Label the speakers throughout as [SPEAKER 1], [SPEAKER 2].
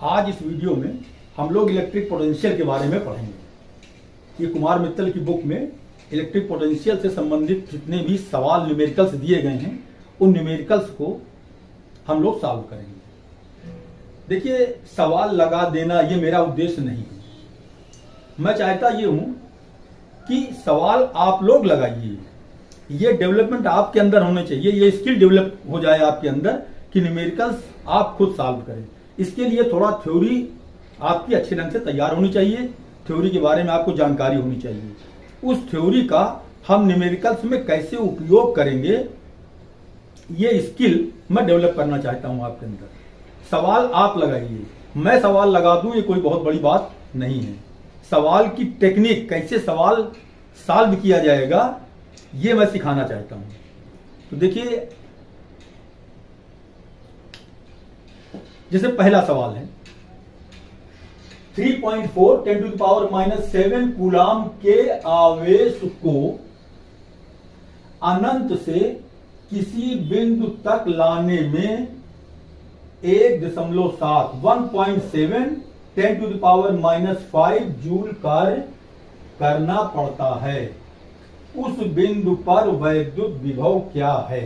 [SPEAKER 1] आज इस वीडियो में हम लोग इलेक्ट्रिक पोटेंशियल के बारे में पढ़ेंगे। ये कुमार मित्तल की बुक में इलेक्ट्रिक पोटेंशियल से संबंधित जितने भी सवाल न्यूमेरिकल्स दिए गए हैं उन न्यूमेरिकल्स को हम लोग सॉल्व करेंगे। देखिए, सवाल लगा देना ये मेरा उद्देश्य नहीं है। मैं चाहता ये हूं कि सवाल आप लोग लगाइए, ये डेवलपमेंट आपके अंदर होने चाहिए, ये स्किल डेवलप हो जाए आपके अंदर कि न्यूमेरिकल्स आप खुद सॉल्व करें। इसके लिए थोड़ा थ्योरी आपकी अच्छे ढंग से तैयार होनी चाहिए, थ्योरी के बारे में आपको जानकारी होनी चाहिए। उस थ्योरी का हम न्यूमेरिकल्स में कैसे उपयोग करेंगे, ये स्किल मैं डेवलप करना चाहता हूं आपके अंदर। सवाल आप लगाइए, मैं सवाल लगा दूं ये कोई बहुत बड़ी बात नहीं है। सवाल की टेक्निक, कैसे सवाल सॉल्व किया जाएगा, ये मैं सिखाना चाहता हूं। तो देखिए, जैसे पहला सवाल है 3.4 10⁻⁻7 कूलाम के आवेश को अनंत से किसी बिंदु तक लाने में 1.7 1.7 10⁻⁻5 जूल कार्य करना पड़ता है। उस बिंदु पर वैद्युत विभव क्या है?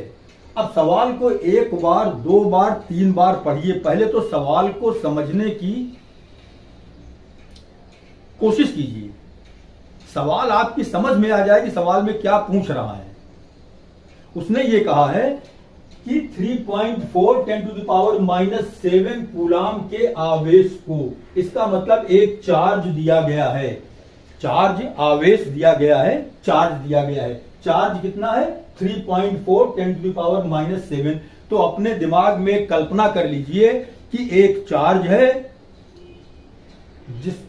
[SPEAKER 1] अब सवाल को एक बार, दो बार, तीन बार पढ़िए। पहले तो सवाल को समझने की कोशिश कीजिए, सवाल आपकी समझ में आ जाए कि सवाल में क्या पूछ रहा है। उसने ये कहा है कि 3.4 10⁻⁻7 कूलाम के आवेश को, इसका मतलब एक चार्ज दिया गया है, चार्ज आवेश दिया गया है, चार्ज दिया गया है। चार्ज कितना है? 3.4 10⁻⁻7। तो अपने दिमाग में कल्पना कर लीजिए कि एक चार्ज है,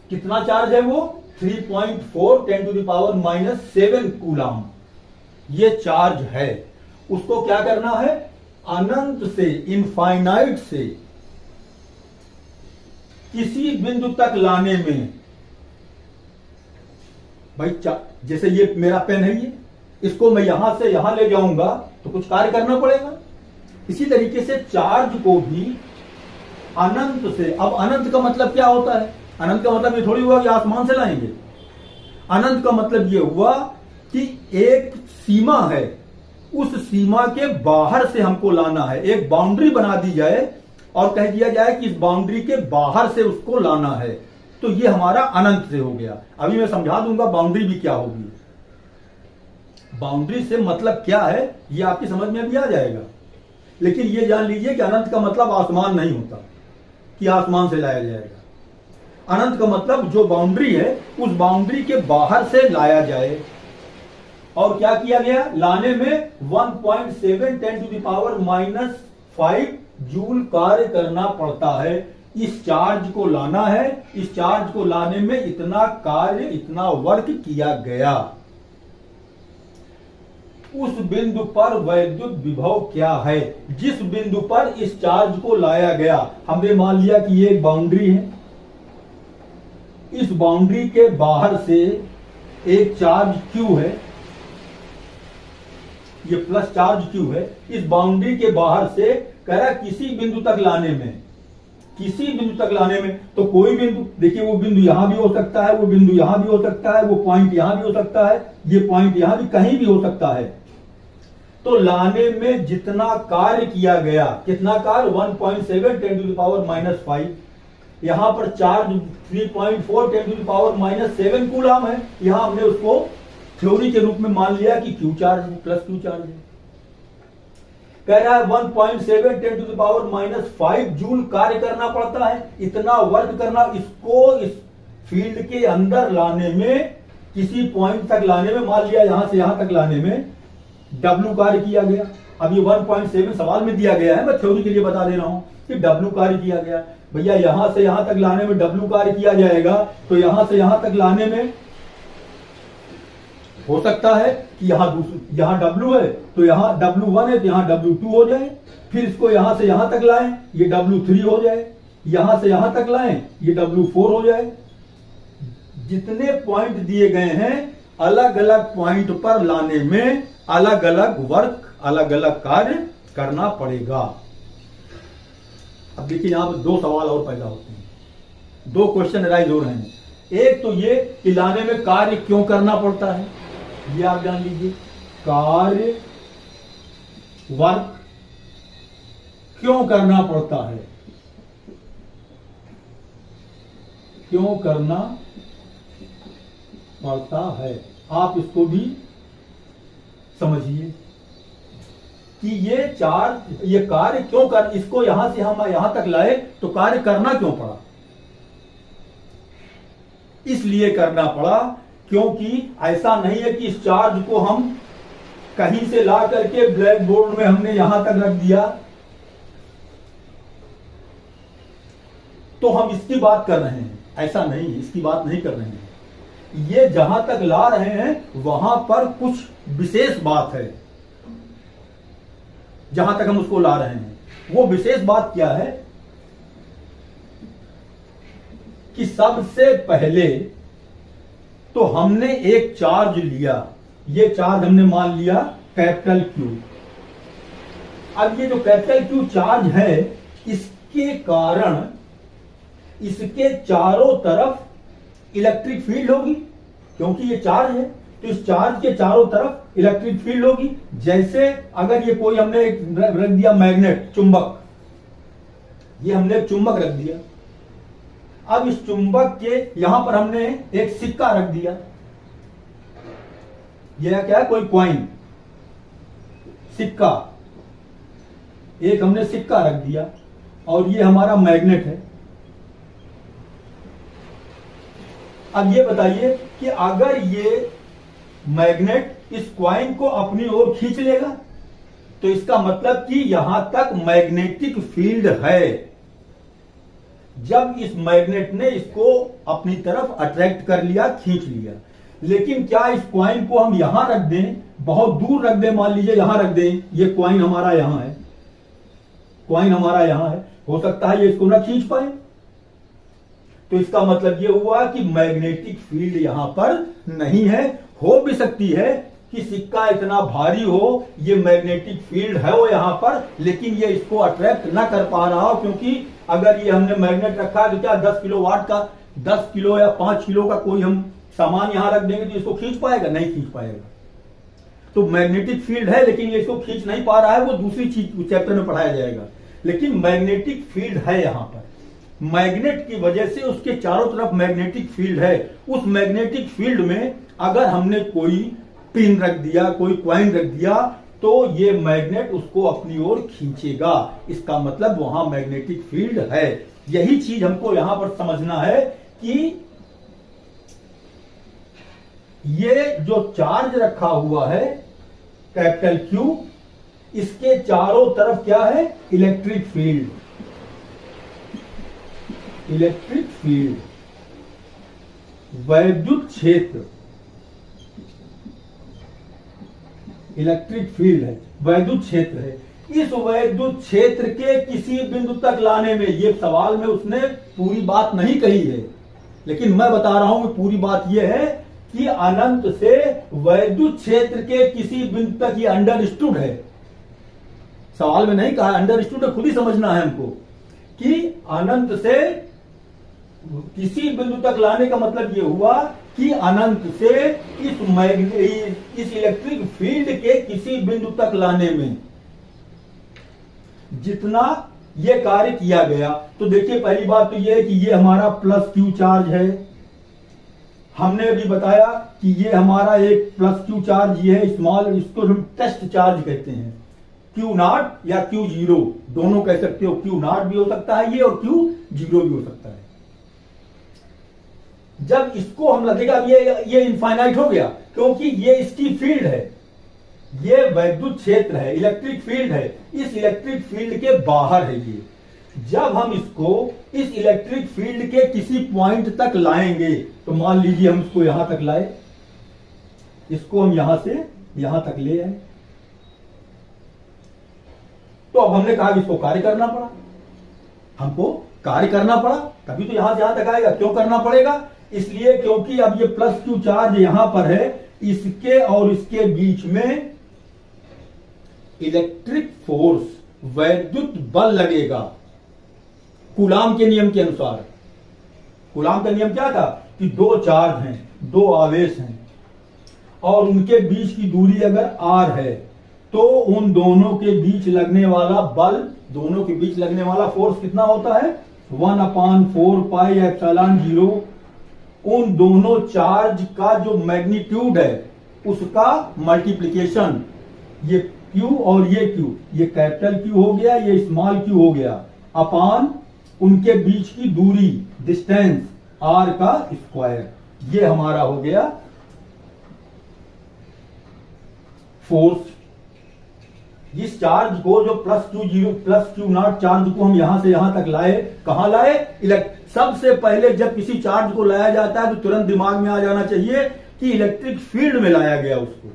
[SPEAKER 1] कितना चार्ज है वो? 3.4 10⁻⁻7 कूलाम ये चार्ज है। उसको क्या करना है? अनंत से, इनफाइनाइट से किसी बिंदु तक लाने में। भाई जैसे ये मेरा पेन है, ये इसको मैं यहां से यहां ले जाऊंगा तो कुछ कार्य करना पड़ेगा। इसी तरीके से चार्ज को भी अनंत से, अब अनंत का मतलब क्या होता है? अनंत का मतलब ये थोड़ी हुआ कि आसमान से लाएंगे। अनंत का मतलब ये हुआ कि एक सीमा है, उस सीमा के बाहर से हमको लाना है। एक बाउंड्री बना दी जाए और कह दिया जाए कि इस बाउंड्री के बाहर से उसको लाना है, तो ये हमारा अनंत से हो गया। अभी मैं समझा दूंगा बाउंड्री भी क्या होगी। बाउंड्री से मतलब क्या है ये आपकी समझ में भी आ जाएगा। लेकिन ये जान लीजिए कि अनंत का मतलब आसमान नहीं होता कि आसमान से लाया जाएगा। अनंत का मतलब जो बाउंड्री है उस बाउंड्री के बाहर से लाया जाए। और क्या किया गया? लाने में 1.7 10⁻⁻5 जूल कार्य करना पड़ता है। इस चार्ज को लाना है, इस चार्ज को लाने में इतना कार्य, इतना वर्क किया गया। उस बिंदु पर वैद्युत विभव क्या है? जिस बिंदु पर इस चार्ज को लाया गया, हमने मान लिया कि ये एक बाउंड्री है, इस बाउंड्री के बाहर से एक चार्ज Q है, ये प्लस चार्ज Q है। इस बाउंड्री के बाहर से कह रहा किसी बिंदु तक लाने में, किसी बिंदु तक लाने में, तो कोई बिंदु, देखिए वो बिंदु यहां भी हो सकता है, वो बिंदु यहां भी हो सकता है, वो पॉइंट यहां भी हो सकता है, ये पॉइंट यहां भी, कहीं भी हो सकता है। तो लाने में जितना कार्य किया गया, कितना कार्य? 1.7 10⁻⁻5। यहां पर चार्ज 3.4 10⁻⁻7 कूलाम है। यहां हमने उसको थ्योरी के रूप में मान लिया कि Q चार्ज है, प्लस Q चार्ज है। कह रहा है 1.7 10⁻⁻5 जूल कार्य करना पड़ता है, इतना वर्क करना। इसको इस फील्ड के अंदर लाने में, किसी पॉइंट तक लाने में, मान लिया यहां से यहां तक लाने में W कार्य किया गया। अब ये 1.7 सवाल में दिया गया है, मैं थ्योरी के लिए बता दे रहा हूं कि W कार्य किया गया। भैया यहां से यहां तक लाने में W कार्य किया जाएगा, तो यहां से यहां तक लाने में हो सकता है कि यहां W है तो यहां W1 है तो यहां W2 हो जाए। फिर इसको यहां से यहां तक लाएं, ये W3 हो जाए। यहां से यहां तक लाएं, ये W4 हो जाए। जितने पॉइंट दिए गए हैं, अलग अलग पॉइंट पर लाने में अलग अलग वर्क, अलग अलग कार्य करना पड़ेगा। अब देखिए यहां पर दो सवाल और पैदा होते हैं। दो क्वेश्चन राइज हो रहे हैं। एक तो ये कि लाने में कार्य क्यों करना पड़ता है, ये आप जान लीजिए। कार्य वर्क क्यों करना पड़ता है, क्यों करना पड़ता है, आप इसको भी समझिए कि ये कार्य क्यों कर, इसको यहां से हम यहां तक लाए तो कार्य करना क्यों पड़ा। इसलिए करना पड़ा क्योंकि ऐसा नहीं है कि इस चार्ज को हम कहीं से ला करके ब्लैक बोर्ड में हमने यहां तक रख दिया तो हम इसकी बात कर रहे हैं, ऐसा नहीं, इसकी बात नहीं कर रहे हैं। ये जहां तक ला रहे हैं वहां पर कुछ विशेष बात है, जहां तक हम उसको ला रहे हैं। वो विशेष बात क्या है कि सबसे पहले तो हमने एक चार्ज लिया, ये चार्ज हमने मान लिया कैपिटल क्यू। अब ये जो कैपिटल क्यू चार्ज है इसके कारण इसके चारों तरफ इलेक्ट्रिक फील्ड होगी, क्योंकि ये चार्ज है तो इस चार्ज के चारों तरफ इलेक्ट्रिक फील्ड होगी। जैसे अगर ये कोई हमने एक रख दिया मैग्नेट, चुंबक, ये हमने एक चुंबक रख दिया। अब इस चुंबक के यहां पर हमने एक सिक्का रख दिया, यह क्या है, कोई कॉइन, सिक्का, एक हमने सिक्का रख दिया और ये हमारा मैग्नेट है। अब ये बताइए कि अगर ये मैग्नेट इस कॉइन को अपनी ओर खींच लेगा तो इसका मतलब कि यहां तक मैग्नेटिक फील्ड है। जब इस मैग्नेट ने इसको अपनी तरफ अट्रैक्ट कर लिया, खींच लिया, लेकिन क्या इस कॉइन को हम यहां रख दें, बहुत दूर रख दें, मान लीजिए यहां रख दें, ये कॉइन हमारा यहां है, कॉइन हमारा यहां है, हो सकता है ये इसको ना खींच पाए। तो इसका मतलब ये हुआ कि मैग्नेटिक फील्ड यहां पर नहीं है। हो भी सकती है कि सिक्का इतना भारी हो, ये मैग्नेटिक फील्ड है वो यहां पर, लेकिन ये इसको अट्रैक्ट ना कर पा रहा हो, क्योंकि अगर ये हमने मैग्नेट रखा है तो क्या 10 किलो वाट का, 10 किलो या 5 किलो का कोई हम सामान यहां रख देंगे तो इसको खींच पाएगा, नहीं खींच पाएगा। तो मैग्नेटिक फील्ड है लेकिन ये इसको खींच नहीं पा रहा है, वो दूसरी चीज चैप्टर में पढ़ाया जाएगा। लेकिन मैग्नेटिक फील्ड है यहां पर, मैग्नेट की वजह से उसके चारों तरफ मैग्नेटिक फील्ड है। उस मैग्नेटिक फील्ड में अगर हमने कोई पिन रख दिया, कोई कॉइन रख दिया, तो ये मैग्नेट उसको अपनी ओर खींचेगा, इसका मतलब वहां मैग्नेटिक फील्ड है। यही चीज हमको यहां पर समझना है कि ये जो चार्ज रखा हुआ है कैपिटल क्यू, इसके चारों तरफ क्या है, इलेक्ट्रिक फील्ड, इलेक्ट्रिक फील्ड, वैद्युत क्षेत्र, इलेक्ट्रिक फील्ड है, वैद्युत क्षेत्र है। इस वैद्युत क्षेत्र के किसी बिंदु तक लाने में, ये सवाल में उसने पूरी बात नहीं कही है, लेकिन मैं बता रहा हूं कि पूरी बात यह है कि अनंत से वैद्युत क्षेत्र के किसी बिंदु तक, ये अंडरस्टूड है, सवाल में नहीं कहा, अंडरस्टूड है, खुद ही समझना है हमको कि अनंत से किसी बिंदु तक लाने का मतलब यह हुआ कि अनंत से इस इलेक्ट्रिक फील्ड के किसी बिंदु तक लाने में जितना यह कार्य किया गया। तो देखिए पहली बात तो यह है कि ये हमारा प्लस क्यू चार्ज है, हमने अभी बताया कि ये हमारा एक प्लस क्यू चार्ज ये है स्मॉल, इसको हम टेस्ट चार्ज कहते हैं, क्यू नॉट या क्यू जीरो दोनों कह सकते हो, क्यू नॉट भी हो सकता है ये और क्यू जीरो भी हो सकता है। जब इसको हम लगेगा ये इनफाइनाइट हो गया, क्योंकि ये इसकी फील्ड है, ये वैद्युत क्षेत्र है, इलेक्ट्रिक फील्ड है, इस इलेक्ट्रिक फील्ड के बाहर है ये। जब हम इसको इस इलेक्ट्रिक फील्ड के किसी पॉइंट तक लाएंगे, तो मान लीजिए हम इसको यहां तक लाए, इसको हम यहां से यहां तक ले आए, तो अब हमने कहा कि इसको कार्य करना पड़ा, हमको कार्य करना पड़ा, तभी तो यहां से यहां तक आएगा। क्यों करना पड़ेगा, इसलिए क्योंकि अब ये प्लस क्यू चार्ज यहां पर है, इसके और इसके बीच में इलेक्ट्रिक फोर्स, वैद्युत बल लगेगा कूलाम के नियम के अनुसार। कूलाम का नियम क्या था कि दो चार्ज हैं, दो आवेश हैं और उनके बीच की दूरी अगर r है तो उन दोनों के बीच लगने वाला बल, दोनों के बीच लगने वाला फोर्स कितना होता है 1/4πε0। उन दोनों चार्ज का जो मैग्नीट्यूड है उसका मल्टीप्लिकेशन, ये Q और ये Q, ये कैपिटल Q हो गया, ये स्मॉल q हो गया, अपान उनके बीच की दूरी डिस्टेंस r का स्क्वायर, ये हमारा हो गया फोर्स। इस चार्ज को जो +Q0 +Q0 चार्ज को हम यहां से यहां तक लाए, कहां लाए? सबसे पहले जब किसी चार्ज को लाया जाता है तो तुरंत दिमाग में आ जाना चाहिए कि इलेक्ट्रिक फील्ड में लाया गया, उसको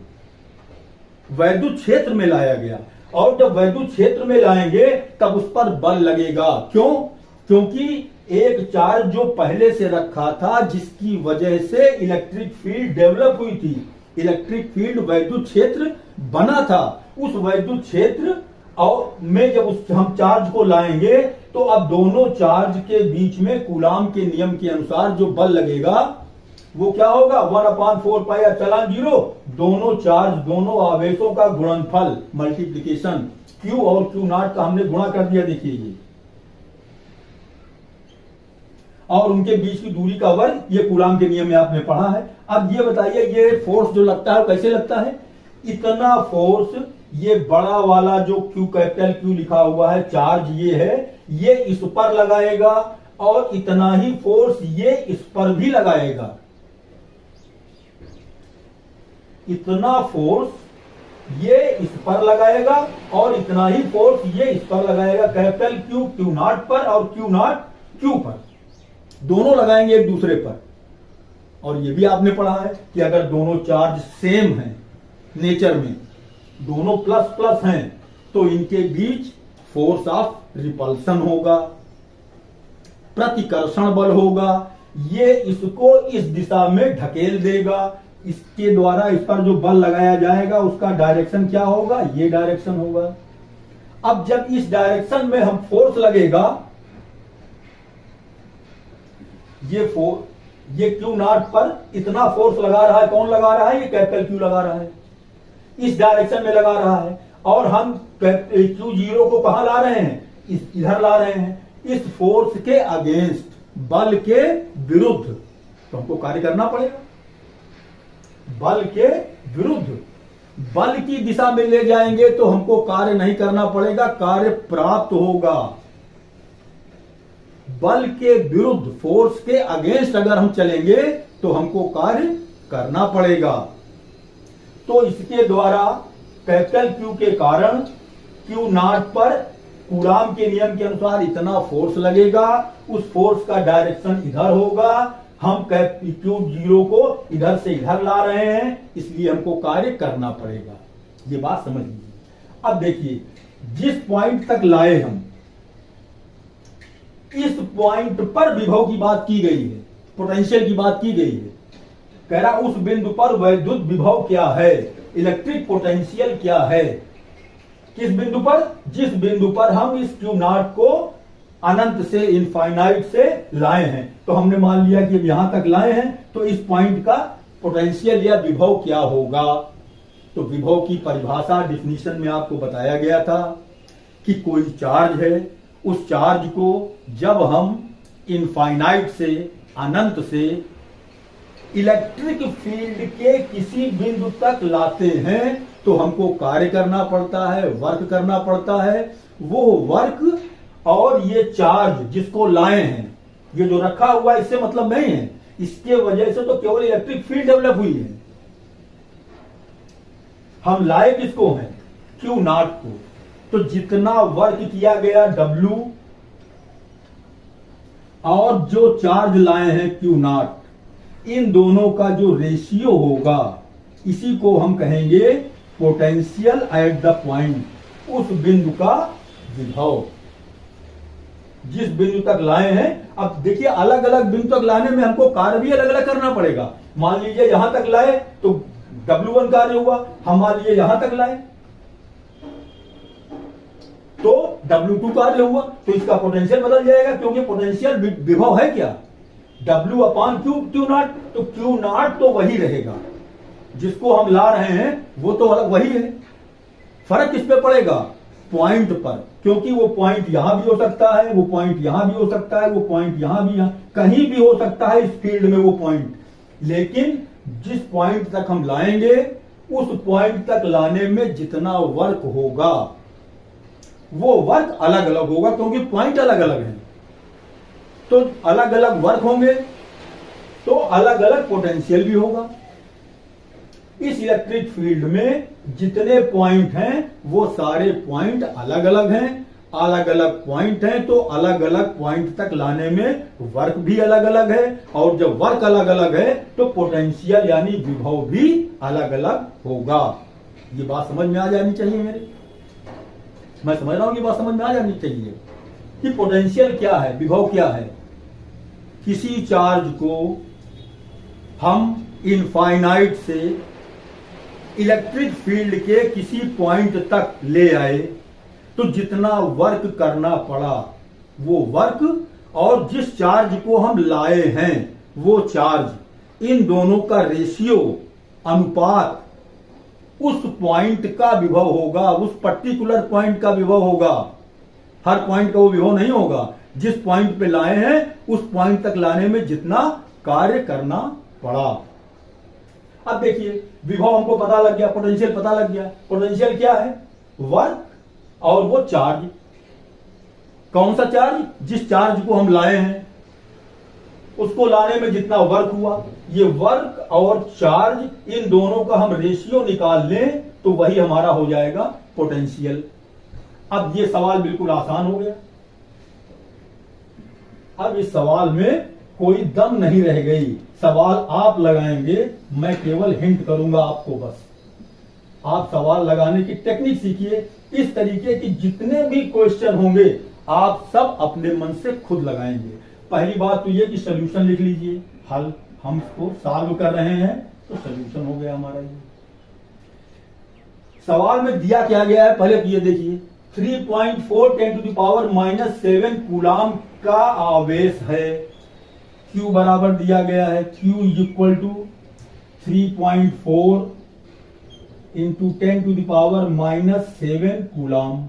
[SPEAKER 1] वैद्युत क्षेत्र में लाया गया। और जब वैद्युत क्षेत्र में लाएंगे तब उस पर बल लगेगा। क्यों? क्योंकि एक चार्ज जो पहले से रखा था जिसकी वजह से इलेक्ट्रिक फील्ड डेवलप हुई थी, इलेक्ट्रिक फील्ड वैद्युत क्षेत्र बना था, उस वैद्युत क्षेत्र और में जब उस हम चार्ज को लाएंगे तो अब दोनों चार्ज के बीच में कूलाम के नियम के अनुसार जो बल लगेगा वो क्या होगा 1/4πε0, दोनों चार्ज, दोनों आवेशों का गुणनफल, मल्टीप्लिकेशन, Q और Q0 का हमने गुणा कर दिया, देखिए ये, और उनके बीच की दूरी का वर्ग, ये कूलाम के नियम में आपने पढ़ा है। अब ये बताइए ये फोर्स जो लगता है कैसे लगता है? इतना फोर्स, ये बड़ा वाला जो Q कैपिटल Q लिखा हुआ है चार्ज ये है, ये इस पर लगाएगा और इतना ही फोर्स ये इस पर भी लगाएगा। इतना फोर्स ये इस पर लगाएगा और इतना ही फोर्स ये इस पर लगाएगा। कैपिटल Q Q0 पर और Q0 Q पर, दोनों लगाएंगे एक दूसरे पर। और ये भी आपने पढ़ा है कि अगर दोनों चार्ज सेम हैं नेचर में, दोनों प्लस प्लस हैं, तो इनके बीच फोर्स ऑफ रिपल्सन होगा, प्रतिकर्षण बल होगा, ये इसको इस दिशा में ढकेल देगा। इसके द्वारा इस पर जो बल लगाया जाएगा उसका डायरेक्शन क्या होगा? ये डायरेक्शन होगा। अब जब इस डायरेक्शन में हम फोर्स लगेगा, ये Q0 पर इतना फोर्स लगा रहा है, कौन लगा रहा है? ये कैपिटल Q लगा रहा है, इस डायरेक्शन में लगा रहा है। और हम Q0 को कहां ला रहे हैं? इधर ला रहे हैं, इस फोर्स के अगेंस्ट, बल के विरुद्ध, तो हमको कार्य करना पड़ेगा। बल के विरुद्ध, बल की दिशा में ले जाएंगे तो हमको कार्य नहीं करना पड़ेगा, कार्य प्राप्त होगा। बल के विरुद्ध, फोर्स के अगेंस्ट अगर हम चलेंगे तो हमको कार्य करना पड़ेगा। तो इसके द्वारा कैपिटल Q के कारण Q0 पर कूलाम के नियम के अनुसार इतना फोर्स लगेगा, उस फोर्स का डायरेक्शन इधर होगा। हम Q0 को इधर से इधर ला रहे हैं, इसलिए हमको कार्य करना पड़ेगा। ये बात समझ लीजिए। अब देखिए, जिस पॉइंट तक लाए हम, इस पॉइंट पर विभव की बात की गई है, पोटेंशियल की बात की गई है। कह रहा उस बिंदु पर वैद्युत विभव क्या है, इलेक्ट्रिक पोटेंशियल क्या है। किस बिंदु पर? जिस बिंदु पर हम इस Q0 को अनंत से, इनफाइनाइट से लाए हैं। तो हमने मान लिया कि यहां तक लाए हैं, तो इस पॉइंट का पोटेंशियल या विभव क्या होगा। तो विभव की परिभाषा, डिफिनीशन में आपको बताया गया था कि कोई चार्ज है, उस चार्ज को जब हम इनफाइनाइट से, अनंत से इलेक्ट्रिक फील्ड के किसी बिंदु तक लाते हैं तो हमको कार्य करना पड़ता है, वर्क करना पड़ता है। वो वर्क और ये चार्ज जिसको लाए हैं, ये जो रखा हुआ है इससे मतलब नहीं है, इसके वजह से तो केवल इलेक्ट्रिक फील्ड डेवलप हुई है। हम लाए किसको हैं? Q0 को। तो जितना वर्क किया गया W और जो चार्ज लाए हैं Q0, इन दोनों का जो रेशियो होगा, इसी को हम कहेंगे पोटेंशियल एट द पॉइंट, उस बिंदु का विभव। जिस बिंदु तक लाए हैं, अब देखिए अलग अलग बिंदु तक लाने में हमको कार्य भी अलग अलग करना पड़ेगा। मान लीजिए यहां तक लाए तो W1 कार्य हुआ, हम मान लीजिए यहां तक लाए तो W2 कार्य हुआ, तो इसका पोटेंशियल बदल जाएगा, क्योंकि पोटेंशियल विभव है क्या? W अपान क्यू नॉट, तो क्यू नॉट तो वही रहेगा, जिसको हम ला रहे हैं वो तो अलग वही है। फर्क किस पे पड़ेगा? पॉइंट पर, क्योंकि वो पॉइंट यहां भी हो सकता है, वो पॉइंट यहां भी हो सकता है, वो पॉइंट यहां भी, कहीं भी हो सकता है इस फील्ड में वो पॉइंट। लेकिन जिस पॉइंट तक हम लाएंगे उस पॉइंट तक लाने में जितना वर्क होगा वो वर्क अलग अलग होगा, क्योंकि पॉइंट अलग अलग हैं। तो अलग अलग वर्क होंगे तो अलग अलग पोटेंशियल भी होगा। इस इलेक्ट्रिक फील्ड में जितने पॉइंट हैं वो सारे पॉइंट अलग अलग हैं, अलग अलग पॉइंट हैं, तो अलग अलग पॉइंट तक लाने में वर्क भी अलग अलग है, और जब वर्क अलग अलग है तो पोटेंशियल यानी विभव भी अलग अलग होगा। ये बात समझ में आ जानी चाहिए मेरे, मैं समझ रहा हूं कि बात समझ में आ जानी चाहिए कि पोटेंशियल क्या है, विभव क्या है। किसी चार्ज को हम इनफाइनाइट से इलेक्ट्रिक फील्ड के किसी पॉइंट तक ले आए तो जितना वर्क करना पड़ा वो वर्क, और जिस चार्ज को हम लाए हैं वो चार्ज, इन दोनों का रेशियो, अनुपात उस पॉइंट का विभव होगा, उस पर्टिकुलर पॉइंट का विभव होगा। हर पॉइंट का वो विभव नहीं होगा, जिस पॉइंट पे लाए हैं उस पॉइंट तक लाने में जितना कार्य करना पड़ा। अब देखिए विभव हमको पता लग गया, पोटेंशियल पता लग गया। पोटेंशियल क्या है? वर्क और वो चार्ज। कौन सा चार्ज? जिस चार्ज को हम लाए हैं उसको लाने में जितना वर्क हुआ, ये वर्क और चार्ज इन दोनों का हम रेशियो निकाल लें तो वही हमारा हो जाएगा पोटेंशियल। अब ये सवाल बिल्कुल आसान हो गया। अब इस सवाल में कोई दम नहीं रह गई, सवाल आप लगाएंगे, मैं केवल हिंट करूंगा आपको बस। आप सवाल लगाने की टेक्निक सीखिए, इस तरीके की जितने भी क्वेश्चन होंगे आप सब अपने मन से खुद लगाएंगे। पहली बात तो ये कि सोल्यूशन लिख लीजिए, हल हम इसको सॉल्व कर रहे हैं तो सोल्यूशन हो गया हमारा। ये सवाल में दिया क्या गया है पहले तो ये देखिए, 3.4 10⁻⁻7 कूलाम का आवेश है। Q बराबर दिया गया है, Q equal to 3.4 into 10⁻⁻7 coulomb.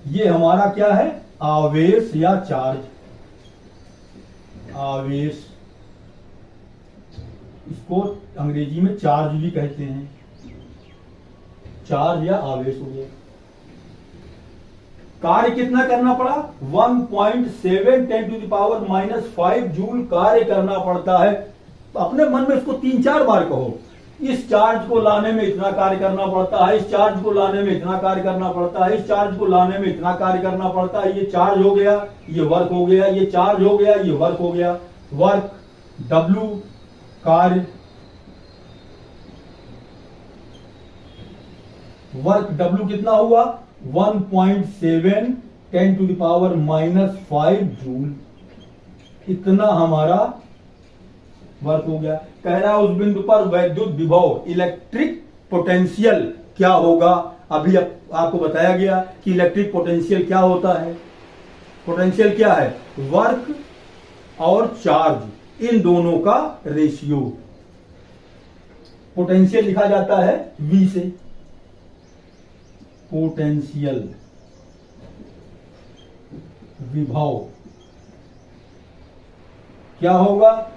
[SPEAKER 1] ये हमारा क्या है? आवेश या चार्ज। आवेश, इसको अंग्रेजी में चार्ज भी कहते हैं, चार्ज या आवेश हो गया। कार्य कितना करना पड़ा? 1.7 10⁻⁻5 जूल कार्य करना पड़ता है। अपने मन में इसको 3-4 बार कहो, इस चार्ज को लाने में इतना कार्य करना पड़ता है, इस चार्ज को लाने में इतना कार्य करना पड़ता है, इस चार्ज को लाने में इतना कार्य करना पड़ता है। ये चार्ज हो गया, ये वर्क हो गया, ये चार्ज हो गया, ये वर्क हो गया। वर्क W, कार्य वर्क W कितना हुआ? 1.7 10⁻⁻5 जूल, इतना हमारा वर्क हो गया। कह रहा है उस बिंदु पर वैद्युत विभव इलेक्ट्रिक पोटेंशियल क्या होगा। अभी आपको बताया गया कि इलेक्ट्रिक पोटेंशियल क्या होता है। पोटेंशियल क्या है? वर्क और चार्ज इन दोनों का रेशियो। पोटेंशियल लिखा जाता है V से। पोटेंशियल विभव क्या होगा?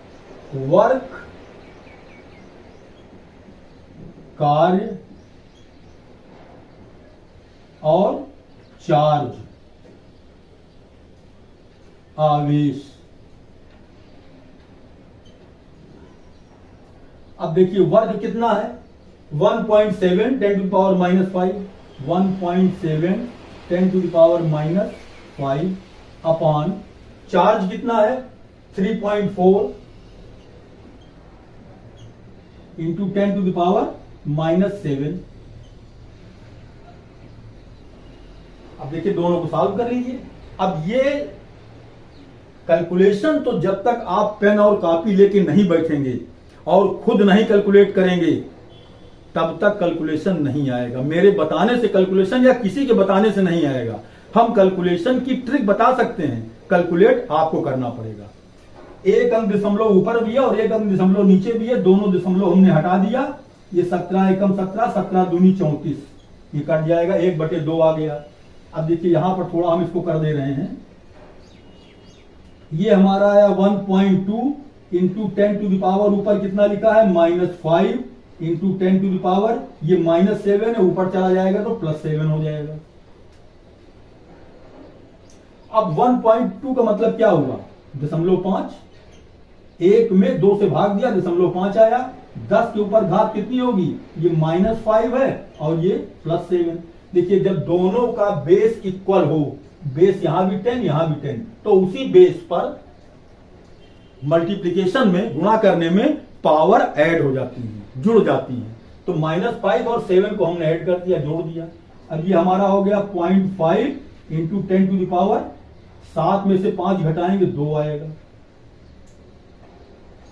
[SPEAKER 1] वर्क, कार्य और चार्ज, आवेश। अब देखिए वर्क कितना है? 1.7 10⁻⁻5, 1.7 10⁻⁻5 अपॉन चार्ज कितना है? 3.4 इंटू 10⁻⁻7। अब देखिए दोनों को सॉल्व कर लीजिए। अब ये कैलकुलेशन तो जब तक आप पेन और कॉपी लेके नहीं बैठेंगे और खुद नहीं कैलकुलेट करेंगे तब तक कैलकुलेशन नहीं आएगा। मेरे बताने से कैलकुलेशन या किसी के बताने से नहीं आएगा। हम कैलकुलेशन की ट्रिक बता सकते हैं, कैलकुलेट आपको करना पड़ेगा। एक अंक दशमलव ऊपर भी है और एक अंक दशमलव नीचे भी है, दोनों दशमलव हमने हटा दिया। ये 17 एकम 17, 17 दूनी 34, ये कट जाएगा, 1/2 आ गया। अब देखिए यहां पर थोड़ा हम इसको कर दे रहे हैं, ये हमारा आया 1.2 इंटू 10 टू द पावर, ऊपर कितना लिखा है -5 इंटू 10 टू द पावर, ये -7 है, ऊपर चला जाएगा तो +7 हो जाएगा। अब 1.2 का मतलब क्या हुआ, 0.5, एक में 2 से भाग दिया, 0.5 आया। 10 के ऊपर घात कितनी होगी, ये -5 है और ये +7। देखिए जब दोनों का बेस इक्वल हो, बेस यहां भी 10 यहां भी 10, तो उसी बेस पर मल्टीप्लिकेशन में, गुणा करने में पावर ऐड हो जाती है, जुड़ जाती है। तो -5 और 7 को हमने ऐड कर दिया, जोड़ दिया। अब ये हमारा हो गया 0.5 इंटू 10 टू द पावर, 7 में से 5 घटाएंगे 2 आएगा।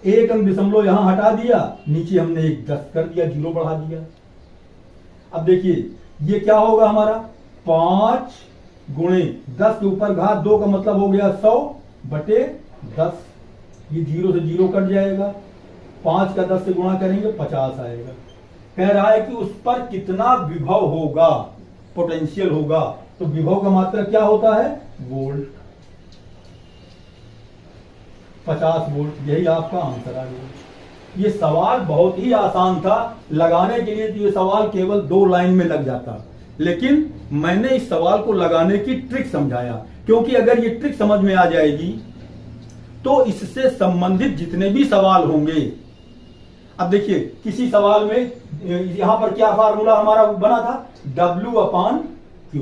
[SPEAKER 1] एक अंक दशमलव यहां हटा दिया, नीचे हमने एक 10 कर दिया, 0 बढ़ा दिया। अब देखिए ये क्या होगा हमारा 5 गुणे 10 के ऊपर घात 2 का मतलब हो गया 100/10, ये 0 से 0 कट जाएगा। 5 का 10 से गुणा करेंगे 50 आएगा। कह रहा है कि उस पर कितना विभव होगा, पोटेंशियल होगा। तो विभव का मात्रा क्या होता है, वोल्ट, 50 वोल्ट। यही आपका आंसर आ गया। ये सवाल बहुत ही आसान था, लगाने के लिए तो ये सवाल केवल 2 लाइन में लग जाता, लेकिन मैंने इस सवाल को लगाने की ट्रिक समझाया, क्योंकि अगर ये ट्रिक समझ में आ जाएगी तो इससे संबंधित जितने भी सवाल होंगे। अब देखिए किसी सवाल में यहां पर क्या फार्मूला हमारा बना था, W/Q,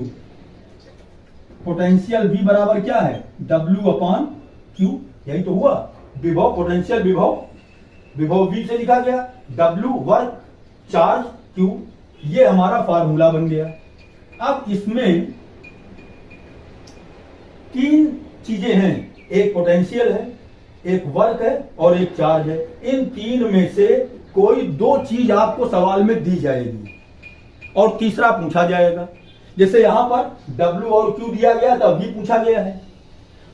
[SPEAKER 1] पोटेंशियल V बराबर क्या है, W/Q, यही तो हुआ। विभव, पोटेंशियल विभव, विभव V से लिखा गया, W वर्क चार्ज Q, ये हमारा फार्मूला बन गया। अब इसमें 3 चीजें हैं, एक पोटेंशियल है, एक वर्क है और एक चार्ज है। इन 3 में से कोई 2 चीज आपको सवाल में दी जाएगी और तीसरा पूछा जाएगा। जैसे यहां पर W और Q दिया गया तो V पूछा गया है।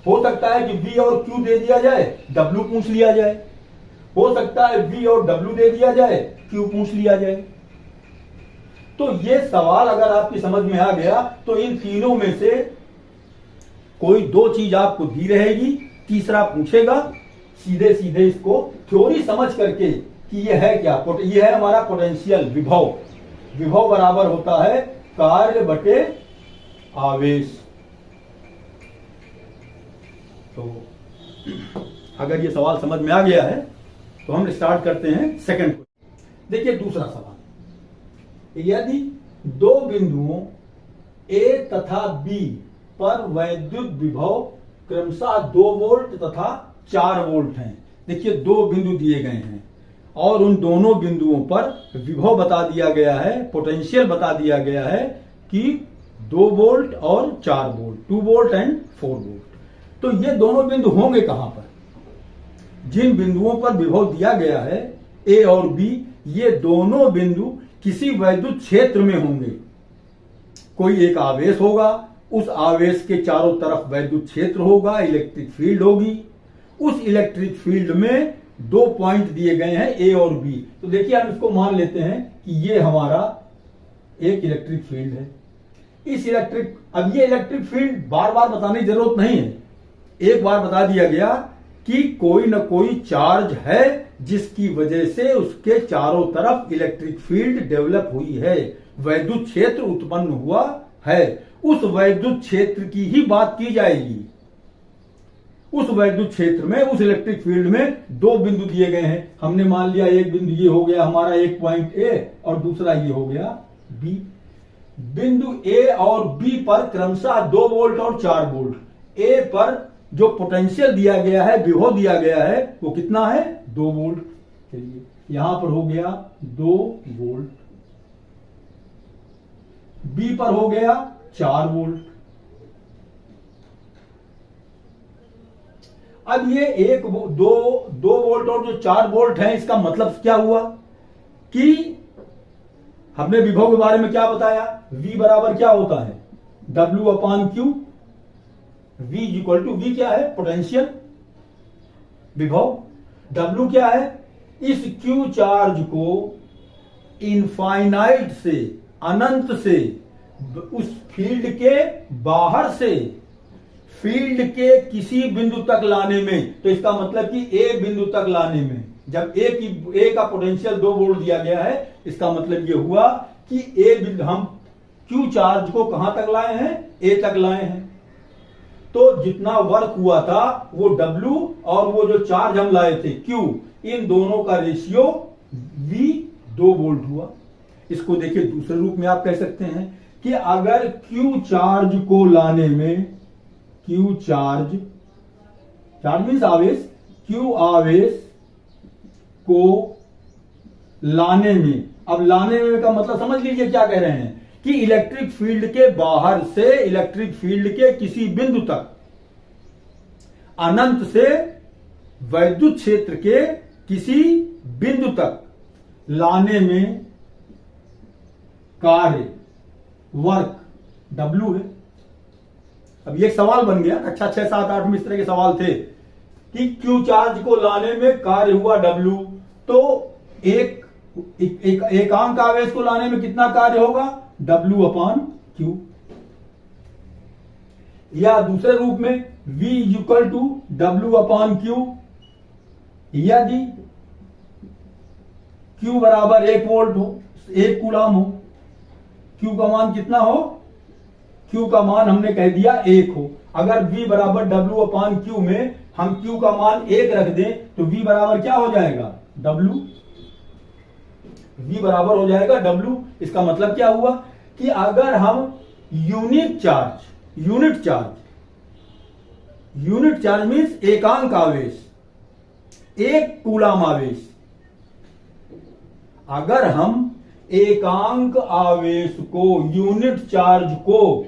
[SPEAKER 1] हो सकता है कि V और Q दे दिया जाए, W पूछ लिया जाए। हो सकता है V और W दे दिया जाए, Q पूछ लिया जाए। तो ये सवाल अगर आपकी समझ में आ गया तो इन तीनों में से कोई 2 चीज आपको दी रहेगी, तीसरा पूछेगा। सीधे सीधे इसको थ्योरी समझ करके कि ये है क्या, ये है हमारा पोटेंशियल विभव। विभव बराबर होता है कार्य बटे आवेश। तो अगर ये सवाल समझ में आ गया है तो हम स्टार्ट करते हैं सेकंड क्वेश्चन। देखिए दूसरा सवाल, यदि 2 बिंदुओं A तथा B पर वैद्युत विभव क्रमशः 2 वोल्ट तथा 4 वोल्ट हैं। देखिए 2 बिंदु दिए गए हैं और उन दोनों बिंदुओं पर विभव बता दिया गया है, पोटेंशियल बता दिया गया है कि 2 वोल्ट और 4 वोल्ट, 2 वोल्ट एंड 4 वोल्ट। तो ये दोनों बिंदु होंगे कहां पर, जिन बिंदुओं पर विभव दिया गया है A और B, ये दोनों बिंदु किसी वैद्युत क्षेत्र में होंगे। कोई एक आवेश होगा, उस आवेश के चारों तरफ वैद्युत क्षेत्र होगा, इलेक्ट्रिक फील्ड होगी। उस इलेक्ट्रिक फील्ड में 2 पॉइंट दिए गए हैं A और B। तो देखिए हम इसको मान लेते हैं कि ये हमारा एक इलेक्ट्रिक फील्ड है। इस इलेक्ट्रिक, अब ये इलेक्ट्रिक फील्ड बार बार बताने की जरूरत नहीं है, एक बार बता दिया गया कि कोई न कोई चार्ज है जिसकी वजह से उसके चारों तरफ इलेक्ट्रिक फील्ड डेवलप हुई है, वैद्युत क्षेत्र उत्पन्न हुआ है। उस वैद्युत क्षेत्र की ही बात की जाएगी। उस वैद्युत क्षेत्र में, उस इलेक्ट्रिक फील्ड में 2 बिंदु दिए गए हैं। हमने मान लिया एक बिंदु ये हो गया हमारा एक पॉइंट A और दूसरा ये हो गया B। बिंदु A और B पर क्रमशः 2 वोल्ट और 4 वोल्ट। A पर जो पोटेंशियल दिया गया है, विभव दिया गया है, वो कितना है, 2 वोल्ट। चलिए यहां पर हो गया 2 वोल्ट, B पर हो गया 4 वोल्ट। अब ये 2 वोल्ट और जो 4 वोल्ट है, इसका मतलब क्या हुआ कि हमने विभव के बारे में क्या बताया, V बराबर क्या होता है, W upon Q, V equal to, V क्या है? पोटेंशियल, विभव। W क्या है? इस Q चार्ज को इनफाइनाइट से, अनंत से, उस फील्ड के बाहर से फील्ड के किसी बिंदु तक लाने में, तो इसका मतलब कि ए बिंदु तक लाने में, जब ए का पोटेंशियल 2 वोल्ट दिया गया है, इसका मतलब यह हुआ कि ए बिंदु, हम क्यू चार्ज को कहां तक लाए हैं? ए तक लाए हैं। तो जितना वर्क हुआ था वो W और वो जो चार्ज हम लाए थे Q, इन दोनों का रेशियो V 2 वोल्ट हुआ। इसको देखिए दूसरे रूप में आप कह सकते हैं कि अगर Q चार्ज को लाने में, Q चार्ज मीन्स आवेश, Q आवेश को लाने में, अब लाने में का मतलब समझ लीजिए क्या कह रहे हैं कि इलेक्ट्रिक फील्ड के बाहर से इलेक्ट्रिक फील्ड के किसी बिंदु तक, अनंत से वैद्युत क्षेत्र के किसी बिंदु तक लाने में कार्य, वर्क W है। अब ये एक सवाल बन गया, कक्षा 6, 7, 8 में इस तरह के सवाल थे कि Q चार्ज को लाने में कार्य हुआ W, तो एकांक आवेश को लाने में कितना कार्य होगा? W upon Q। या दूसरे रूप में V equal to W upon Q, यदि Q बराबर 1 वोल्ट हो, 1 कूलाम हो, Q का मान कितना हो? Q का मान हमने कह दिया 1 हो। अगर V बराबर W अपॉन Q में हम Q का मान 1 रख दें तो V बराबर क्या हो जाएगा? W। V बराबर हो जाएगा W। इसका मतलब क्या हुआ कि अगर हम यूनिट चार्ज मीन्स एकांक आवेश, 1 कूलाम आवेश, अगर हम एकांक आवेश को, यूनिट चार्ज को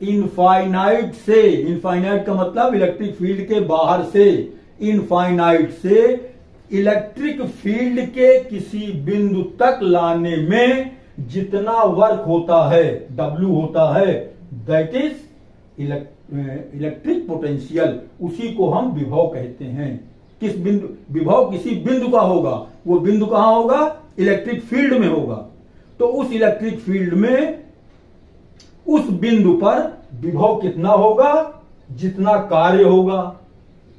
[SPEAKER 1] इनफाइनाइट से, इनफाइनाइट का मतलब इलेक्ट्रिक फील्ड के बाहर से, इनफाइनाइट से इलेक्ट्रिक फील्ड के किसी बिंदु तक लाने में जितना वर्क होता है, W होता है, दैट इज इलेक्ट्रिक पोटेंशियल, उसी को हम विभव कहते हैं। किस बिंदु? विभव किसी बिंदु का होगा, वो बिंदु कहां होगा? इलेक्ट्रिक फील्ड में होगा। तो उस इलेक्ट्रिक फील्ड में, उस बिंदु पर विभव कितना होगा? जितना कार्य होगा।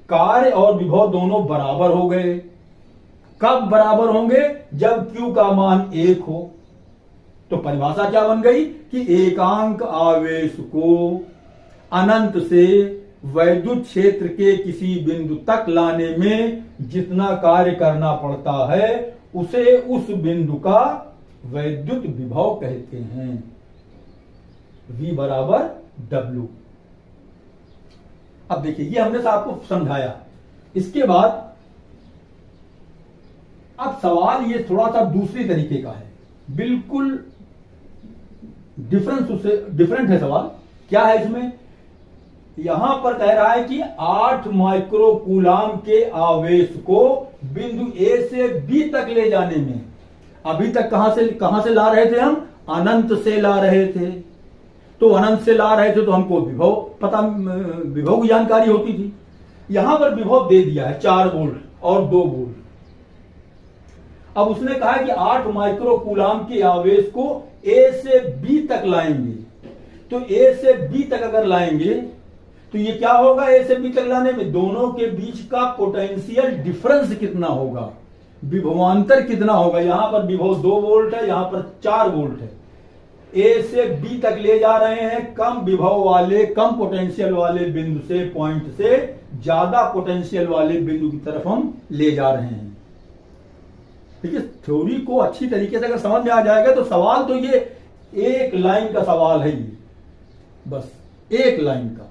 [SPEAKER 1] कार्य और विभव दोनों बराबर हो गए। कब बराबर होंगे? जब Q का मान 1 हो। तो परिभाषा क्या बन गई कि एकांक आवेश को अनंत से वैद्युत क्षेत्र के किसी बिंदु तक लाने में जितना कार्य करना पड़ता है उसे उस बिंदु का वैद्युत विभव कहते हैं। V बराबर W। अब देखिए ये हमने आपको समझाया। इसके बाद अब सवाल ये थोड़ा सा दूसरी तरीके का है, बिल्कुल डिफरेंट है सवाल। क्या है इसमें? यहां पर कह रहा है कि 8 माइक्रो कूलाम के आवेश को बिंदु A से B तक ले जाने में, अभी तक कहां से ला रहे थे हम? अनंत से ला रहे थे। तो अनंत से ला रहे थे तो हमको विभव की जानकारी होती थी। यहां पर विभव दे दिया है 4 वोल्ट और 2 वोल्ट। अब उसने कहा कि 8 माइक्रो कूलाम के आवेश को A से B तक लाएंगे। तो A से B तक अगर लाएंगे तो ये क्या होगा? A से B तक लाने में दोनों के बीच का पोटेंशियल डिफरेंस कितना होगा, विभवांतर कितना होगा। यहां पर विभव 2 वोल्ट है, यहां पर 4 वोल्ट है। A से B तक ले जा रहे हैं कम विभव वाले, कम पोटेंशियल वाले बिंदु से, पॉइंट से ज्यादा पोटेंशियल वाले बिंदु की तरफ हम ले जा रहे हैं। देखिए थ्योरी को अच्छी तरीके से अगर समझ में आ जाएगा तो सवाल तो ये एक लाइन का सवाल है, ये बस एक लाइन का।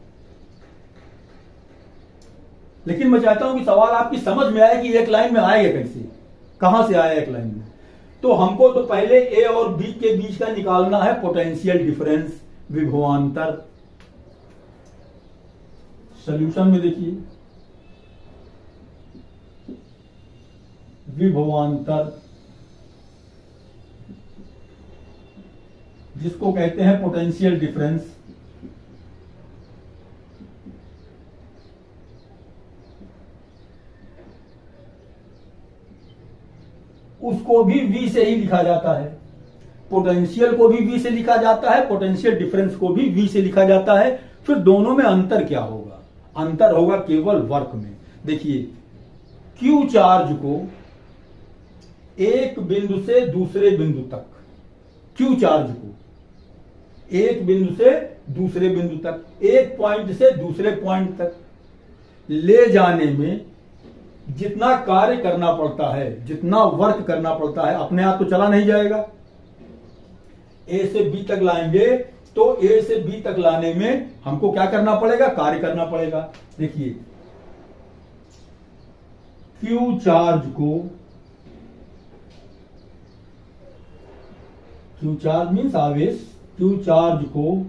[SPEAKER 1] लेकिन मैं चाहता हूं कि सवाल आपकी समझ में आए कि एक लाइन में आएगा कैसे, कहां से आया एक लाइन में। तो हमको तो पहले ए और बी के बीच का निकालना है पोटेंशियल डिफरेंस, विभवांतर। सॉल्यूशन में देखिए विभवांतर जिसको कहते हैं पोटेंशियल डिफरेंस। उसको भी V से ही लिखा जाता है। पोटेंशियल को भी V से लिखा जाता है, पोटेंशियल डिफरेंस को भी V से लिखा जाता है। फिर दोनों में अंतर क्या होगा? अंतर होगा केवल वर्क में। देखिए, Q चार्ज को एक बिंदु से दूसरे बिंदु तक, Q चार्ज को एक बिंदु से दूसरे बिंदु तक, एक पॉइंट से दूसरे पॉइंट तक ले जाने में जितना कार्य करना पड़ता है, जितना वर्क करना पड़ता है, अपने आप तो चला नहीं जाएगा। ए से बी तक लाएंगे तो ए से बी तक लाने में हमको क्या करना पड़ेगा? कार्य करना पड़ेगा। देखिए, क्यू चार्ज को, क्यू चार्ज मीन्स आवेश, क्यू चार्ज को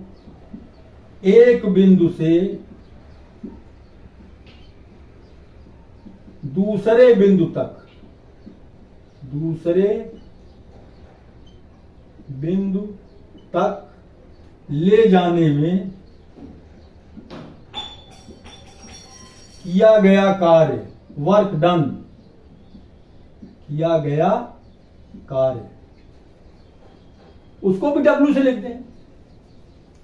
[SPEAKER 1] एक बिंदु से दूसरे बिंदु तक, दूसरे बिंदु तक ले जाने में किया गया कार्य, वर्क डन, किया गया कार्य, उसको भी W से लिखते हैं।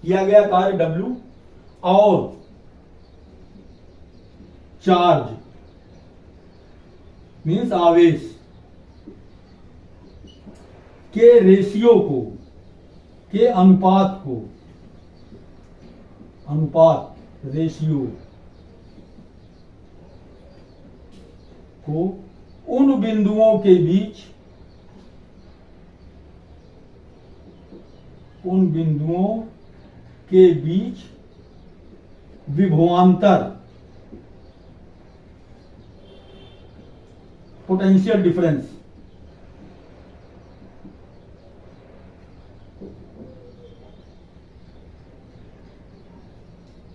[SPEAKER 1] किया गया कार्य W और चार्ज मीन्स आवेश के रेशियो को, के अनुपात को, अनुपात रेशियो को उन बिंदुओं के बीच, उन बिंदुओं के बीच विभवांतर, पोटेंशियल डिफरेंस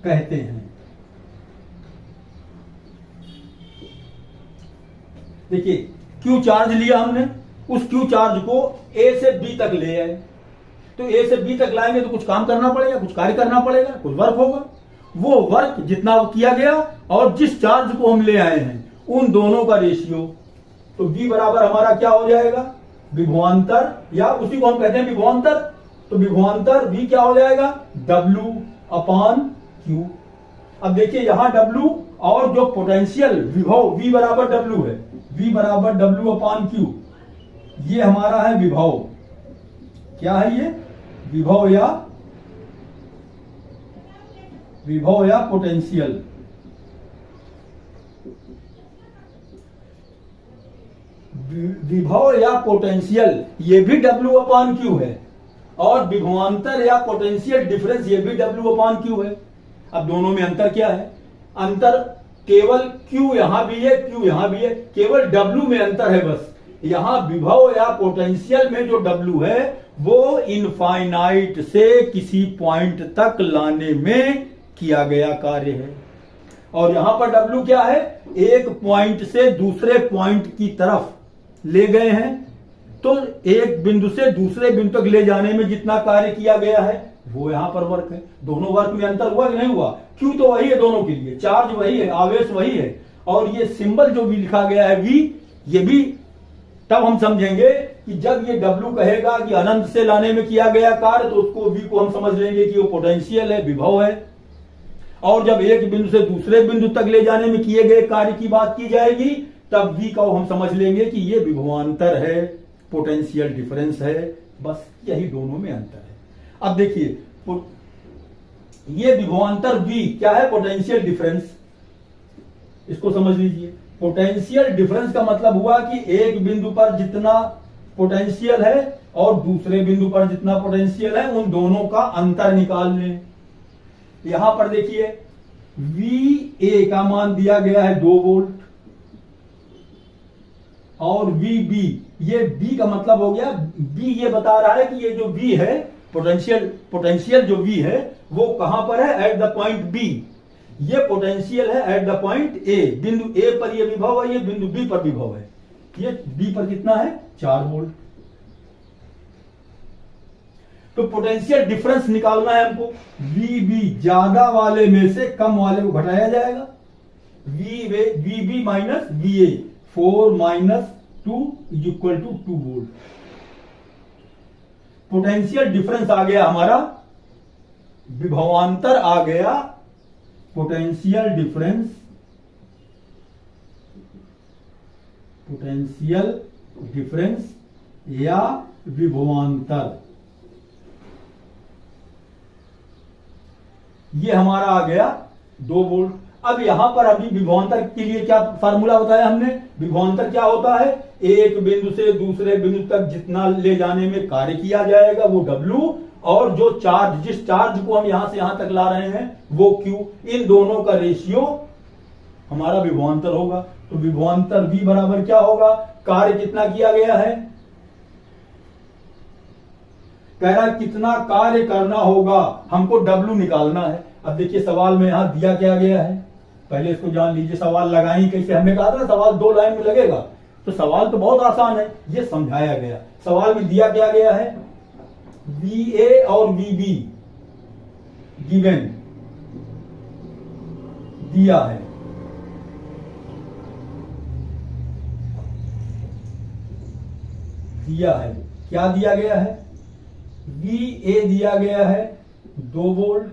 [SPEAKER 1] कहते हैं। देखिए, क्यू चार्ज लिया हमने, उस क्यू चार्ज को ए से बी तक ले आए, तो ए से बी तक लाएंगे तो कुछ काम करना पड़ेगा, कुछ कार्य करना पड़ेगा, कुछ वर्क होगा। वो वर्क जितना किया गया और जिस चार्ज को हम ले आए हैं उन दोनों का रेशियो, तो V बराबर हमारा क्या हो जाएगा? विभवांतर, या उसी को हम कहते हैं विभवांतर। तो विभवांतर V क्या हो जाएगा? W upon Q। अब देखिए, यहां W और जो पोटेंशियल विभव V बराबर W है, V बराबर W अपॉन Q, ये हमारा है विभव। क्या है ये? विभव या पोटेंशियल। विभव या पोटेंशियल ये भी W अपॉन Q है, और विभवांतर या पोटेंशियल डिफरेंस ये भी W अपॉन Q है। अब दोनों में अंतर क्या है? अंतर केवल Q यहां भी है, Q यहां भी है, केवल W में अंतर है बस। यहां विभव या पोटेंशियल में जो W है वो इनफाइनाइट से किसी पॉइंट तक लाने में किया गया कार्य है, और यहां पर W क्या है? एक पॉइंट से दूसरे पॉइंट की तरफ ले गए हैं, तो एक बिंदु से दूसरे बिंदु तक ले जाने में जितना कार्य किया गया है वो यहां पर वर्क है। दोनों वर्क में अंतर हुआ कि नहीं हुआ? क्यू तो वही है दोनों के लिए, चार्ज वही है, आवेश वही है, और ये सिंबल जो भी लिखा गया है V, ये भी तब हम समझेंगे कि जब ये W कहेगा कि अनंत से लाने में किया गया कार्य, तो उसको V को हम समझ लेंगे कि वो पोटेंशियल है, विभव है। और जब एक बिंदु से दूसरे बिंदु तक ले जाने में किए गए कार्य की बात की जाएगी, तब V को हम समझ लेंगे कि ये विभवांतर है, पोटेंशियल डिफरेंस है। बस यही दोनों में अंतर है। अब देखिए, ये विभवांतर V क्या है? Potential difference. इसको समझ लीजिए। पोटेंशियल डिफरेंस का मतलब हुआ कि एक बिंदु पर जितना पोटेंशियल है और दूसरे बिंदु पर जितना पोटेंशियल है, उन दोनों का अंतर निकाल लें। यहां पर देखिए, VA का मान दिया गया है 2 वोल्ट, और VB, ये B का मतलब हो गया, B ये बता रहा है कि ये जो V है, पोटेंशियल जो V है वो कहां पर है? At the point B। ये पोटेंशियल है एट द पॉइंट A। बिंदु A पर ये विभव है, ये बिंदु B पर विभव है। ये B पर कितना है? 4 वोल्ट। तो पोटेंशियल डिफरेंस निकालना है हमको। वीबी ज्यादा वाले में से कम वाले को घटाया जाएगा। VB minus VA 4 minus 2 is equal to 2 volt. Potential difference आ गया हमारा, विभवांतर आ गया, पोटेंशियल डिफरेंस, पोटेंशियल डिफरेंस या विभवांतर, ये हमारा आ गया 2 वोल्ट। अब यहां पर अभी विभवांतर के लिए क्या फार्मूला बताया हमने? विभवांतर क्या होता है? एक बिंदु से दूसरे बिंदु तक जितना ले जाने में कार्य किया जाएगा वो W, और जो चार्ज, जिस चार्ज को हम यहां से यहां तक ला रहे हैं वो Q, इन दोनों का रेशियो हमारा विभवांतर होगा। तो विभवांतर V बराबर क्या होगा? कार्य कितना किया गया है, कह रहा कितना कार्य करना होगा, हमको W निकालना है। अब देखिए सवाल में यहां दिया क्या गया है, पहले इसको जान लीजिए। सवाल लगाई कैसे, हमने कहा था सवाल 2 लाइन में लगेगा, तो सवाल तो बहुत आसान है, ये समझाया गया। सवाल में दिया क्या गया है, VA और VB गिवन दिया है, क्या दिया गया है? VA दिया गया है 2 वोल्ट,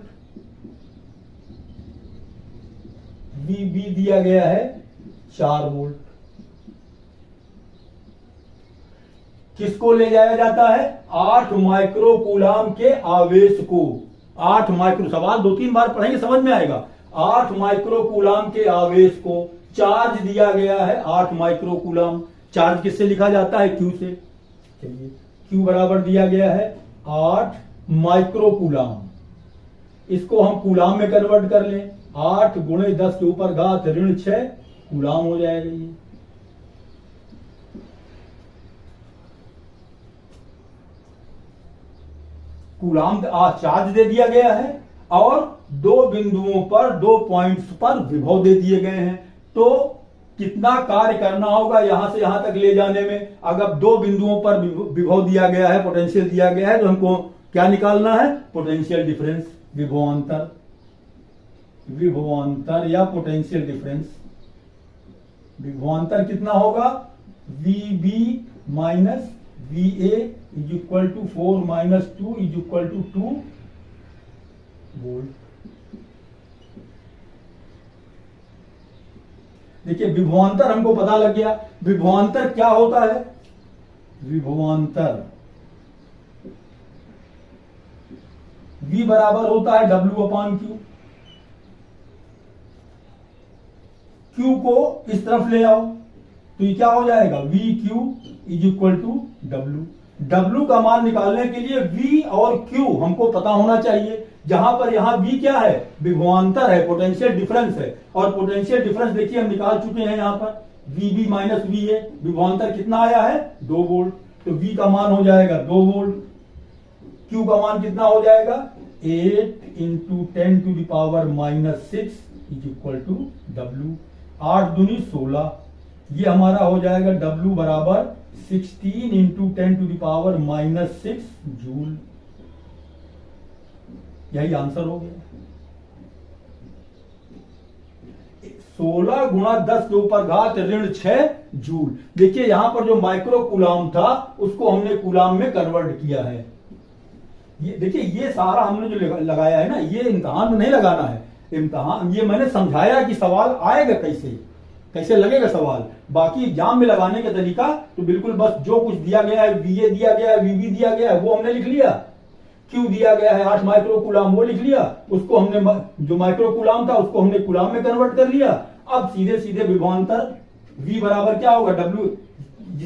[SPEAKER 1] VB दिया गया है 4 वोल्ट। किसको ले जाया जाता है? 8 माइक्रो कूलाम के आवेश को। 8 माइक्रो, सवाल 2-3 बार पढ़ेंगे समझ में आएगा। 8 माइक्रो कूलाम के आवेश को चार्ज दिया गया है 8 माइक्रो कूलाम। चार्ज किससे लिखा जाता है? Q से। चलिए Q बराबर दिया गया है 8 माइक्रो कूलाम। इसको हम कूलाम में कन्वर्ट कर लें, 8 गुणे 10 के ऊपर घात ऋण 6 कूलाम हो जाएगा ये। कूलाम चार्ज दे दिया गया है और 2 बिंदुओं पर 2 पॉइंट्स पर विभव दे दिए गए हैं। तो कितना कार्य करना होगा यहां से यहां तक ले जाने में? अगर 2 बिंदुओं पर विभव दिया गया है, पोटेंशियल दिया गया है, तो हमको क्या निकालना है? पोटेंशियल डिफरेंस, विभवांतर, विभवांतर या पोटेंशियल डिफरेंस। विभवांतर कितना होगा? VB minus VA is equal to 4 minus 2 is equal to 2 volt. देखिए विभवांतर हमको पता लग गया। विभवांतर क्या होता है? विभवांतर V बराबर होता है W अपान Q। Q को इस तरफ ले आओ तो ये क्या हो जाएगा? VQ is equal to W। W का मान निकालने के लिए V और Q हमको पता होना चाहिए। जहां पर यहां V क्या है? विभवांतर है, पोटेंशियल डिफरेंस है। और पोटेंशियल डिफरेंस देखिए हम निकाल चुके हैं यहां पर, VB माइनस VA। विभवांतर कितना आया है? 2 वोल्ट। तो V का मान हो जाएगा 2 वोल्ट। Q का मान कितना हो जाएगा? 8 into 10 to the power minus 6 is equal to W। 8 दूनी 16, ये हमारा हो जाएगा W बराबर 16 into 10 to the power minus 6 joule. यही आंसर हो गया। 16 गुणा 10 के ऊपर घात ऋण 6 जूल। देखिए यहां पर जो माइक्रो कूलाम था उसको हमने कूलाम में कन्वर्ट किया है। ये देखिए ये सारा हमने जो लगाया है ना, ये इम्तिहान में नहीं लगाना है। इम्तिहान ये मैंने समझाया कि सवाल आएगा कैसे, कैसे लगेगा सवाल। बाकी एग्जाम में लगाने का तरीका तो बिल्कुल बस जो कुछ दिया गया है, VA दिया गया है, VB दिया गया है, वो हमने लिख लिया। Q दिया गया है 8 माइक्रो कूलाम, वो लिख लिया। उसको हमने जो माइक्रो कूलाम था उसको हमने कूलाम में कन्वर्ट कर लिया। अब सीधे सीधे विभवांतर V बराबर क्या होगा? W।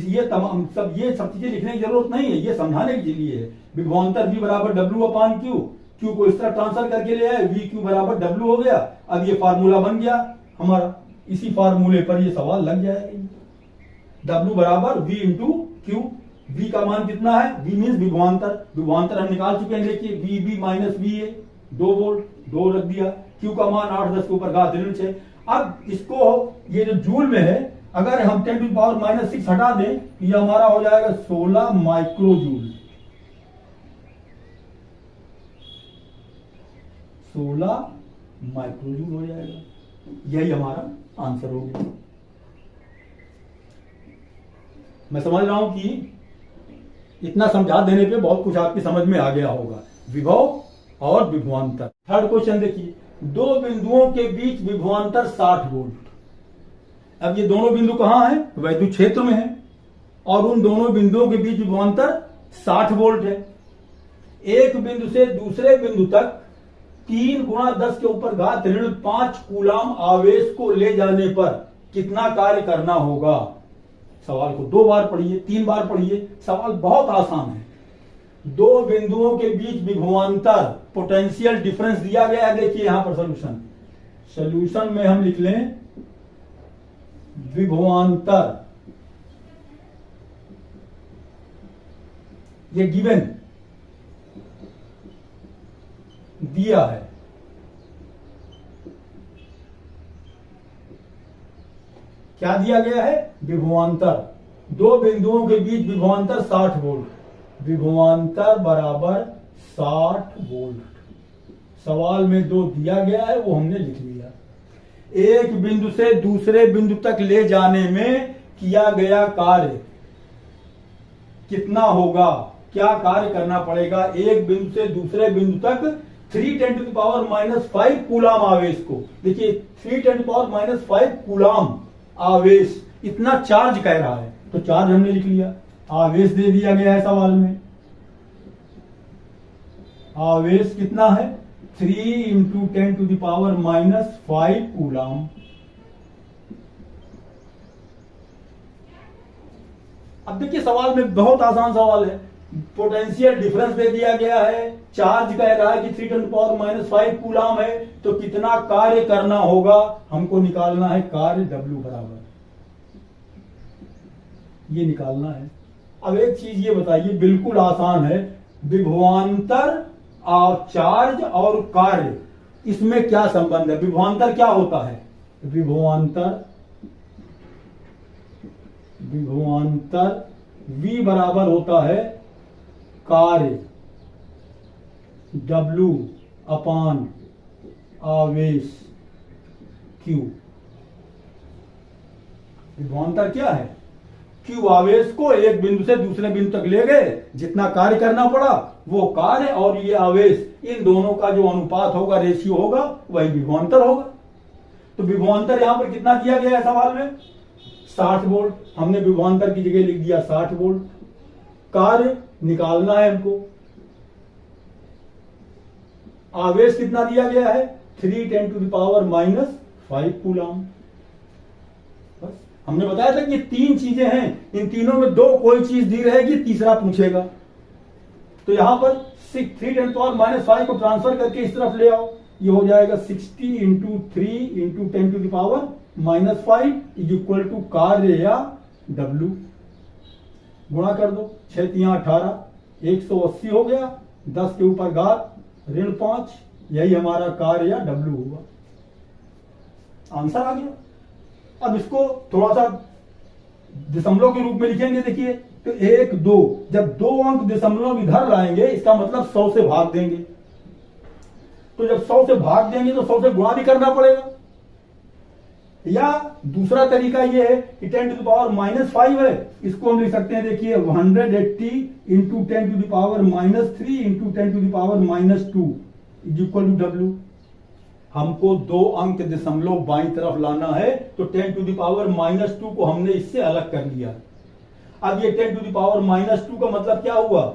[SPEAKER 1] ये तमाम ये सब चीजें लिखने की जरूरत नहीं है, ये समझाने के लिए है। विभवांतर V बराबर W अपान Q। Q को इस तरह ट्रांसफर करके ले आए, VQ बराबर W हो गया। अब ये फार्मूला बन गया हमारा, इसी फार्मूले पर ये सवाल लग जाएगा। W बराबर V इंटू Q। V का मान कितना है? V मीन्स विभवांतर। विभवांतर हम निकाल चुके हैं, देखिए VB माइनस VA 2 वोल्ट, 2 रख दिया। Q का मान 8 10 के ऊपर घात ऋण 6। अब इसको ये जो जूल में है, अगर हम 10 टू द पावर माइनस 6 हटा दें तो ये हमारा हो जाएगा 16 माइक्रो जूल। 16 माइक्रोजूल हो जाएगा। यही हमारा आंसर हो गया। मैं समझ रहा हूं कि इतना समझा देने पे बहुत कुछ आपकी समझ में आ गया होगा। विभव और विभवांतर। थर्ड क्वेश्चन देखिए, दो बिंदुओं के बीच विभवांतर 60 वोल्ट। अब ये दोनों बिंदु कहां हैं? वैद्युत क्षेत्र में है और उन दोनों बिंदुओं के बीच विभवांतर 60 वोल्ट है। एक बिंदु से दूसरे बिंदु तक 3 × 10 के ऊपर घात ऋण 5 कूलाम आवेश को ले जाने पर कितना कार्य करना होगा? सवाल को 2 बार पढ़िए, 3 बार पढ़िए। सवाल बहुत आसान है। दो बिंदुओं के बीच विभवांतर पोटेंशियल डिफरेंस दिया गया है। देखिए यहां पर सॉल्यूशन में हम लिख लें विभवांतर, ये गिवन दिया है। क्या दिया गया है? विभवांतर। दो बिंदुओं के बीच विभवांतर 60 वोल्ट। विभवांतर बराबर 60 वोल्ट। सवाल में 2 दिया गया है, वो हमने लिख लिया। एक बिंदु से दूसरे बिंदु तक ले जाने में किया गया कार्य कितना होगा? क्या कार्य करना पड़ेगा? एक बिंदु से दूसरे बिंदु तक 3 × 10⁻⁵ कूलाम आवेश को, देखिए 3 × 10⁻⁵ कूलाम आवेश, इतना चार्ज कह रहा है तो चार्ज हमने लिख लिया। आवेश दे दिया गया है सवाल में। आवेश कितना है? 3 × 10⁻⁵ कूलाम। अब देखिए सवाल में बहुत आसान सवाल है। पोटेंशियल डिफरेंस दे दिया गया है, चार्ज कह रहा है कि 3 × 10⁻⁵ कूलाम है, तो कितना कार्य करना होगा? हमको निकालना है कार्य W बराबर, ये निकालना है। अब एक चीज ये बताइए, बिल्कुल आसान है। विभवांतर और चार्ज और कार्य, इसमें क्या संबंध है? विभवांतर क्या होता है? विभवांतर V बराबर होता है कार्य W अपान आवेश Q। विभवांतर क्या है? Q आवेश को एक बिंदु से दूसरे बिंदु तक ले गए, जितना कार्य करना पड़ा वो कार्य, और ये आवेश, इन दोनों का जो अनुपात होगा, रेशियो होगा, वही विभवांतर होगा। तो विभवांतर यहां पर कितना दिया गया है सवाल में? 60 वोल्ट। हमने विभवांतर की जगह लिख दिया 60 वोल्ट। कार्य निकालना है हमको। आवेश कितना दिया गया है? 3 × 10⁻⁵ कूलाम। बस हमने बताया था कि 3 चीजें हैं, इन तीनों में 2 कोई चीज दी रहेगी, तीसरा पूछेगा। तो यहां पर 3 × 10⁻⁵ को ट्रांसफर करके इस तरफ ले आओ, ये हो जाएगा 60 × 3 × 10⁻⁵ इज इक्वल टू कार्य या W। गुणा कर दो, 6 × 3 = 18, 180 हो गया। 10 के ऊपर घात ऋण 5, यही हमारा कार्य या W होगा। आंसर आ गया। अब इसको थोड़ा सा दशमलव के रूप में लिखेंगे। देखिए तो 1 2, जब 2 अंक दशमलव इधर लाएंगे, इसका मतलब 100 से भाग देंगे। तो जब 100 से भाग देंगे तो 100 से गुणा भी करना पड़ेगा। या दूसरा तरीका यह है कि 10 to the power -5 है, इसको हम लिख सकते हैं। देखिए 180 × 10 to the power -3 × 10 to the power -2 is equal to W। हमको 2 अंक दशमलव बाईं तरफ लाना है, तो 10 to the power -2 को हमने इससे अलग कर लिया। अब ये 10 to the power -2 का मतलब क्या हुआ?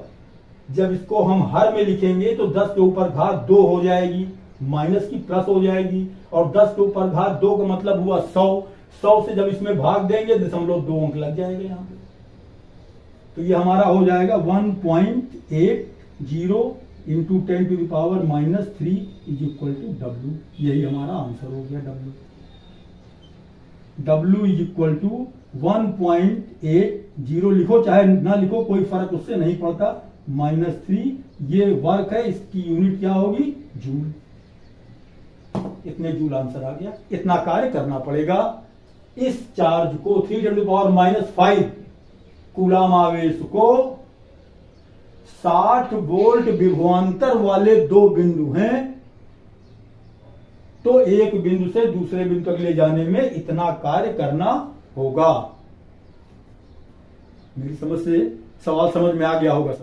[SPEAKER 1] जब इसको हम हर में लिखेंगे तो 10 के ऊपर घात 2 हो जाएगी, माइनस की प्लस हो जाएगी, और 10 के ऊपर घात 2 का मतलब हुआ 100। 100 से जब इसमें भाग देंगे, दशमलव 2 अंक लग जाएगा यहाँ पे। तो ये हमारा हो जाएगा 1.80 × 10 to the power -3 is equal to W। यही हमारा आंसर हो गया। W इज इक्वल टू 1.80, लिखो चाहे ना लिखो, कोई फर्क उससे नहीं पड़ता, -3। ये वर्क है, इसकी यूनिट क्या होगी? जूल। इतने जूल आंसर आ गया। इतना कार्य करना पड़ेगा। इस चार्ज को 3 × 10⁻⁵ कूलाम आवेश को 60 वोल्ट विभवांतर वाले 2 बिंदु हैं, तो एक बिंदु से दूसरे बिंदु तक ले जाने में इतना कार्य करना होगा। मेरी समझ से सवाल समझ में आ गया होगा।